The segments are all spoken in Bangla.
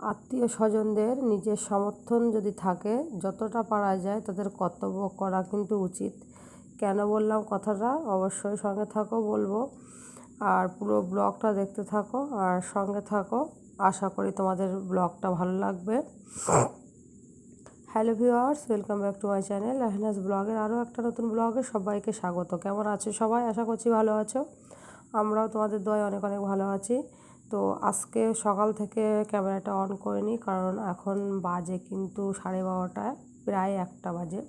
আত্মীয় স্বজনদের নিজের সমর্থন যদি থাকে যতটা পারা যায় তাদের কর্তব্য করা কিন্তু উচিত। কেন বললাম কথাটা অবশ্যই সঙ্গে থাকো বলবো, আর পুরো ব্লগটা দেখতে থাকো আর সঙ্গে থাকো। আশা করি তোমাদের ব্লগটা ভালো লাগবে। Hello viewers, welcome back to my channel Rahenaz ব্লগের আরও একটা নতুন ব্লগে সবাইকে স্বাগত। কেমন আছো সবাই? আশা করছি ভালো আছো। আমরাও তোমাদের দয়ায় অনেক অনেক ভালো আছি। তো আজকে সকাল থেকে ক্যামেরাটা অন করিনি, কারণ এখন বাজে কিন্তু 12:30, প্রায় 1টা বাজে।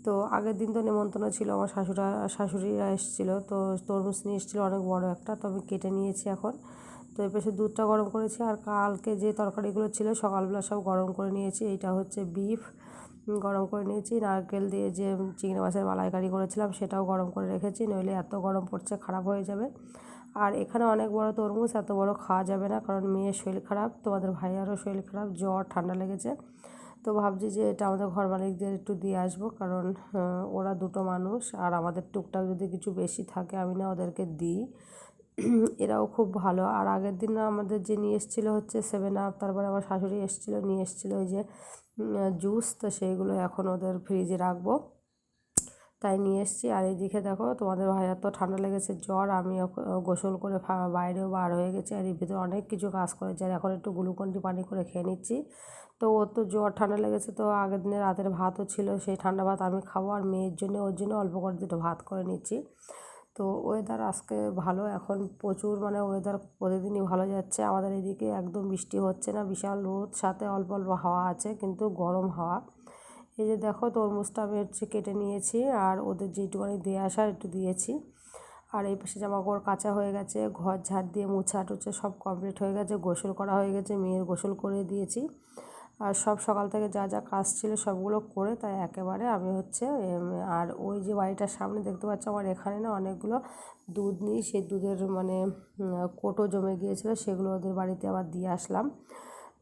তো আগের দিন তো নেমন্তন্ন ছিল, আমার শাশুড়িরা এসেছিলো, তো তরমুজ নিয়ে এসেছিলো অনেক বড় একটা, তো আমি কেটে নিয়েছি এখন। তো এর পাশে দুধটা গরম করেছি, আর কালকে যে তরকারিগুলো ছিল সকালবেলা সব গরম করে নিয়েছি। এইটা হচ্ছে বিফ গরম করে নিয়েছি, নারকেল দিয়ে যে চিংড়ি মাছের মালাইকারি করেছিলাম সেটাও গরম করে রেখেছি, নইলে এত গরম পড়ছে খারাপ হয়ে যাবে। আর এখানে অনেক বড় তরমুজ, এত বড় খাওয়া যাবে না, কারণ মেয়ের শরীর খারাপ, তোমাদের ভাইয়ারও শরীর খারাপ, জ্বর ঠান্ডা লেগেছে। তো ভাবছি যে এটা আমাদের ঘর মালিকদের একটু দিয়ে আসবো, কারণ ওরা দুটো মানুষ, আর আমাদের টুকটাক যদি কিছু বেশি থাকে আমি না ওদেরকে দিই। এরাও খুব ভালো। আর আগের দিন আমাদের যে নিয়ে এসেছিলো হচ্ছে 7 আপ, তারপরে আমার শাশুড়ি নিয়ে এসেছিলো ওই যে জুস, তো সেইগুলো এখন ওদের ফ্রিজে রাখবো, তাই নিয়ে এসেছি। আর এইদিকে দেখো তোমাদের ভাইয়ার তো ঠান্ডা লেগেছে, জ্বর, আমি গোসল করে বাইরেও বার হয়ে গেছি, আর এর ভিতরে অনেক কিছু কাজ করেছি, আর এখন একটু গ্লুকন-ডি পানি করে খেয়ে নিচ্ছি। তো ওর তো জ্বর ঠান্ডা লেগেছে, তো আগের দিনে রাতের ভাতও ছিল, সেই ঠান্ডা ভাত আমি খাবো, আর মেয়ের জন্য ওর জন্য অল্প করে দুটো ভাত করে নিচ্ছি। তো ওয়েদার আজকে ভালো, এখন প্রচুর মানে ওয়েদার প্রতিদিনই ভালো যাচ্ছে। আমাদের এদিকে একদম বৃষ্টি হচ্ছে না, বিশাল রোদ, সাথে অল্প অল্প হাওয়া আছে, কিন্তু গরম হাওয়া। এই যে দেখো তরমুজটা আমি কেটে নিয়েছি, আর ওদের যেটুকুনি দিয়ে আসার একটু দিয়েছি। আর এই পাশে জামাকাপড় কাচা হয়ে গেছে, ঘর ঝাড় দিয়ে মুছা টুছে সব কমপ্লিট হয়ে গেছে, গোসল করা হয়ে গেছে, মেয়ের গোসল করে দিয়েছি। আর সব সকাল থেকে যা যা কাজ ছিল সবগুলো করে তাই একেবারে আমি হচ্ছে আর ওই যে বাড়িটার সামনে দেখতে পাচ্ছ আমার এখানে না অনেকগুলো দুধ নিই, সেই দুধের মানে কোটো জমে গিয়েছিলো, সেগুলো ওদের বাড়িতে আবার দিয়ে আসলাম।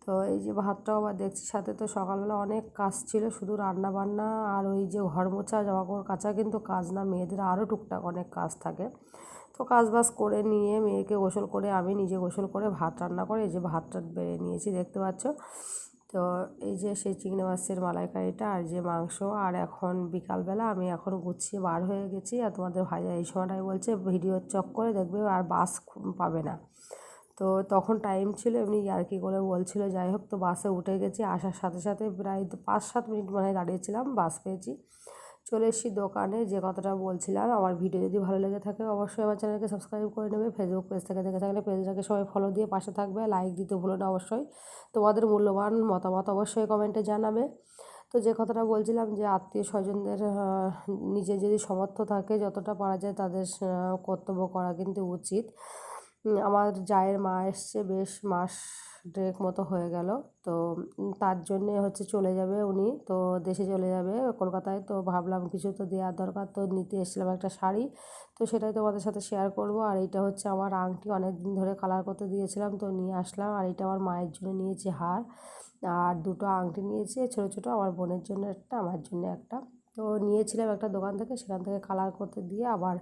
তো এই যে ভাতটাও আবার দেখছি, সাথে তো সকালবেলা অনেক কাজ ছিল, শুধু রান্না বান্না আর ওই যে ঘর মোছা জামাকাপড় কাচা কিন্তু কাজ না, মেয়েদের আরও টুকটাক অনেক কাজ থাকে। তো কাজ বাজ করে নিয়ে মেয়েকে গোসল করে আমি নিজে গোসল করে ভাত রান্না করে এই যে ভাতটা বেড়ে নিয়েছি দেখতে পাচ্ছ। তো এই যে সেই চিংড়ি মাছের মালাইকারিটা আর যে মাংস, আর এখন বিকালবেলা আমি এখন গুছিয়ে বার হয়ে গেছি, আর তোমাদের ভাইয়া এই সময়টাই বলছে ভিডিওর চক্করে দেখবে আর বাস পাবে না। তো তখন টাইম ছিল, এমনি ইয়ার্কি করে বলছিল, যাই হোক। তো বাসে উঠে গেছি, আসার সাথে সাথে প্রায় 5-7 মিনিট মানে দাঁড়িয়েছিলাম, বাস পেয়েছি, চলে এসেছি দোকানে। যে কথাটা বলছিলাম, আমার ভিডিও যদি ভালো লেগে থাকে অবশ্যই আমার চ্যানেলকে সাবস্ক্রাইব করে নেবে, ফেসবুক পেজ থেকে দেখে থাকলে পেজটাকে সবাই ফলো দিয়ে পাশে থাকবে, লাইক দিতে ভুলো না অবশ্যই, তোমাদের মূল্যবান মতামত অবশ্যই কমেন্টে জানাবে। তো যে কথাটা বলছিলাম যে আত্মীয় স্বজনদের নিজের যদি সামর্থ্য থাকে যতটা পারা যায় তাদের কর্তব্য করা কিন্তু উচিত। আমার জায়ের মা এসছে, বেশ মাস দেড়েক মতো হয়ে গেল। তো তার জন্যে হচ্ছে চলে যাবে উনি, তো দেশে চলে যাবে কলকাতায়। তো ভাবলাম কিছু তো দেওয়ার দরকার, তো নিতে এসেছিলাম একটা শাড়ি, তো সেটাই তোমাদের সাথে শেয়ার করব। আর এইটা হচ্ছে আমার আংটি, অনেক দিন ধরে কালার করতে দিয়েছিলাম, তো নিয়ে আসলাম। আর এটা আমার মায়ের জন্য নিয়েছি হার, আর দুটো আংটি নিয়েছি ছোটো ছোটো, আমার বোনের জন্য একটা, আমার জন্য একটা। তো নিয়েছিলাম একটা দোকান থেকে, সেখান থেকে কালার করতে দিয়ে আবার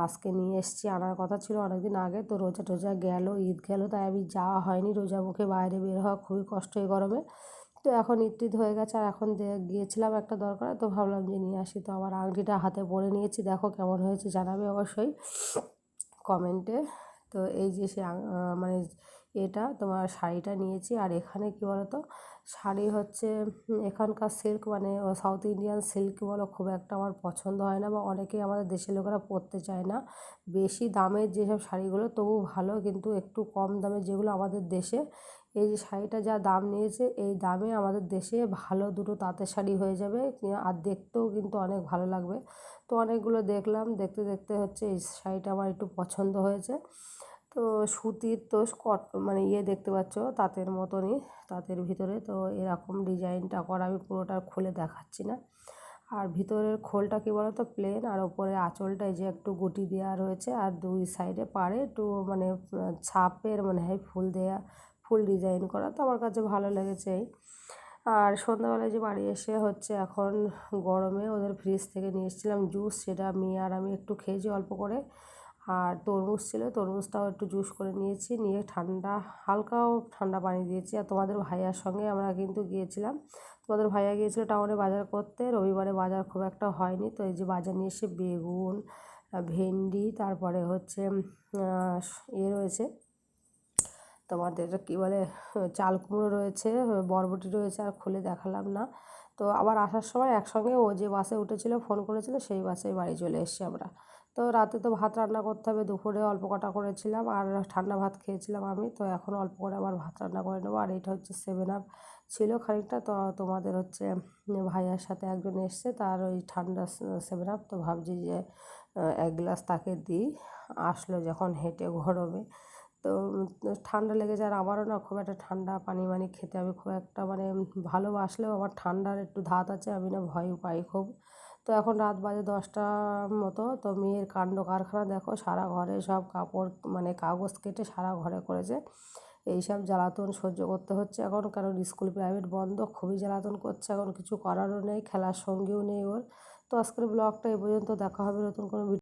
আজকে নিয়ে এসেছি। আনার কথা ছিল অনেক দিন আগে, তো রোজা টোজা গেল, ঈদ গেল, তাই আমি যাওয়া হয়নি, রোজা মুখে বাইরে বের হওয়া খুবই কষ্ট এই গরমে। তো এখন ঈদ টিদ হয়ে গেছে, আর এখন গিয়েছিলাম একটা দরকারে, তো ভাবলাম যে নিয়ে আসি। তো আমার আংটিটা হাতে পরে নিয়েছি, দেখো কেমন হয়েছে জানাবে অবশ্যই কমেন্টে। তো এই যে সে মানে এটা তোমার শাড়িটা নিয়েছি। আর এখানে কী বলো তো, শাড়ি হচ্ছে এখানকার সিল্ক মানে সাউথ ইন্ডিয়ান সিল্ক বলো, খুব একটা আমার পছন্দ হয় না, বা অনেকেই আমাদের দেশের লোকেরা পরতে চায় না। বেশি দামের যেসব শাড়িগুলো তবু ভালো, কিন্তু একটু কম দামে যেগুলো আমাদের দেশে, এই যে শাড়িটা যা দাম নিয়েছে এই দামে আমাদের দেশে ভালো দুটো তাঁতের শাড়ি হয়ে যাবে, আর দেখতেও কিন্তু অনেক ভালো লাগবে। তো অনেকগুলো দেখলাম, দেখতে দেখতে হচ্ছে এই শাড়িটা আমার একটু পছন্দ হয়েছে। তো সুতির, তো মানে দেখতে পাচ্ছ তাঁতের মতনই, তাঁতের ভিতরে তো এরকম ডিজাইনটা করা, আমি পুরোটা খুলে দেখাচ্ছি না। আর ভিতরের খোলটা কী বলো তো, প্লেন, আর ওপরে আঁচলটা এই যে একটু গুটি দেওয়া রয়েছে, আর দুই সাইডে পাড়ে একটু মানে ছাপের মানে হয় ফুল দেয়া, ফুল ডিজাইন করা, তো আমার কাছে ভালো লেগেছে এই। আর সন্ধ্যাবেলায় যে বাড়ি এসে হচ্ছে এখন গরমে ওদের ফ্রিজ থেকে নিয়ে এসেছিলাম জুস, সেটা মেয়ে আর আমি একটু খেয়েছি অল্প করে। আর তরমুজ ছিল, তরমুজটাও একটু জুস করে নিয়েছি, নিয়ে ঠান্ডা হালকাও ঠান্ডা পানি দিয়েছি। আর তোমাদের ভাইয়ার সঙ্গে আমরা কিন্তু গিয়েছিলাম, তোমাদের ভাইয়া গিয়েছিলো টাউনে বাজার করতে। রবিবারে বাজার খুব একটা হয়নি, তো এই যে বাজার নিয়ে এসে বেগুন, ভেন্ডি, তারপরে হচ্ছে রয়েছে তোমাদের কী বলে চাল কুমড়ো রয়েছে, বরবটি রয়েছে, আর খুলে দেখালাম না। তো আবার আসার সময় একসঙ্গে ও যে বাসে উঠেছিল ফোন করেছিল সেই বাসেই বাড়ি চলে এসেছি আমরা। তো রাতে তো ভাত রান্না করতে হবে, দুপুরে অল্প কটা করেছিলাম আর ঠান্ডা ভাত খেয়েছিলাম আমি, তো এখন অল্প করে আবার ভাত রান্না করে নেবো। আর এইটা হচ্ছে 7 আপ ছিল খানিকটা, তো তোমাদের হচ্ছে ভাইয়ার সাথে একজন এসছে, তার ওই ঠান্ডা 7 আপ, তো ভাবছি যে 1 গ্লাস তাকে দিই, আসলো যখন হেঁটে গরমে। তো ঠান্ডা লেগেছে, আর আমারও না খুব একটা ঠান্ডা পানি মানি খেতে আমি খুব একটা মানে ভালোবাসলেও আমার ঠান্ডার একটু ধাত আছে, আমি না ভয় পাই খুব। তো এখন রাত বাজে 10টা মতো, তো মেয়ের কাণ্ড কারখানা দেখো, সারা ঘরে সব কাপড় মানে কাগজ কেটে সারা ঘরে করেছে। এইসব জ্বালাতন সহ্য করতে হচ্ছে এখন, কারণ স্কুল প্রাইভেট বন্ধ, খুবই জ্বালাতন করছে এখন, কিছু করারও নেই, খেলার সঙ্গীও নেই ওর। তো আজকের ব্লগটা এই পর্যন্ত, দেখা হবে নতুন কোনো